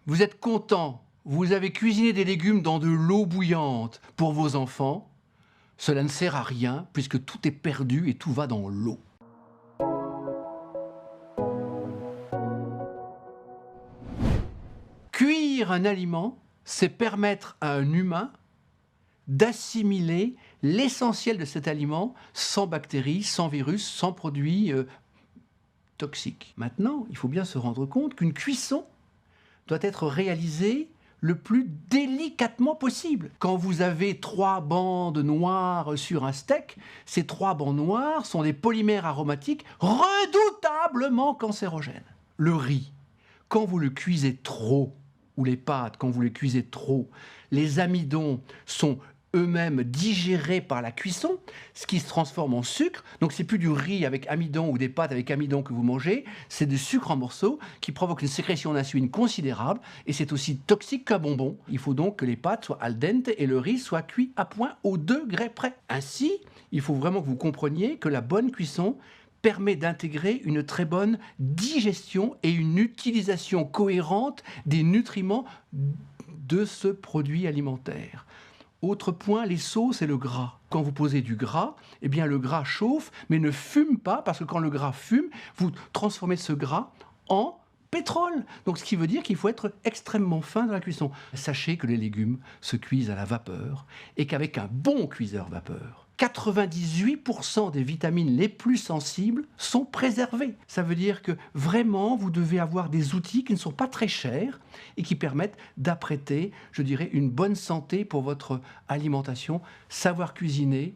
Vous êtes content, vous avez cuisiné des légumes dans de l'eau bouillante pour vos enfants. Cela ne sert à rien puisque tout est perdu et tout va dans l'eau. Cuire un aliment, c'est permettre à un humain d'assimiler l'essentiel de cet aliment sans bactéries, sans virus, sans produits toxiques. Maintenant, il faut bien se rendre compte qu'une cuisson doit être réalisée le plus délicatement possible. Quand vous avez 3 bandes noires sur un steak, ces 3 bandes noires sont des polymères aromatiques redoutablement cancérogènes. Le riz, quand vous le cuisez trop, ou les pâtes, quand vous les cuisez trop, les amidons sont eux-mêmes digérés par la cuisson, ce qui se transforme en sucre. Donc c'est plus du riz avec amidon ou des pâtes avec amidon que vous mangez, c'est du sucre en morceaux qui provoque une sécrétion d'insuline considérable et c'est aussi toxique qu'un bonbon. Il faut donc que les pâtes soient al dente et le riz soit cuit à point au degré près. Ainsi, il faut vraiment que vous compreniez que la bonne cuisson permet d'intégrer une très bonne digestion et une utilisation cohérente des nutriments de ce produit alimentaire. Autre point, les sauces et le gras. Quand vous posez du gras, eh bien le gras chauffe, mais ne fume pas, parce que quand le gras fume, vous transformez ce gras en pétrole. Donc ce qui veut dire qu'il faut être extrêmement fin dans la cuisson. Sachez que les légumes se cuisent à la vapeur, et qu'avec un bon cuiseur vapeur, 98% des vitamines les plus sensibles sont préservées. Ça veut dire que vraiment, vous devez avoir des outils qui ne sont pas très chers et qui permettent d'apprêter, je dirais, une bonne santé pour votre alimentation. Savoir cuisiner,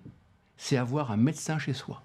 c'est avoir un médecin chez soi.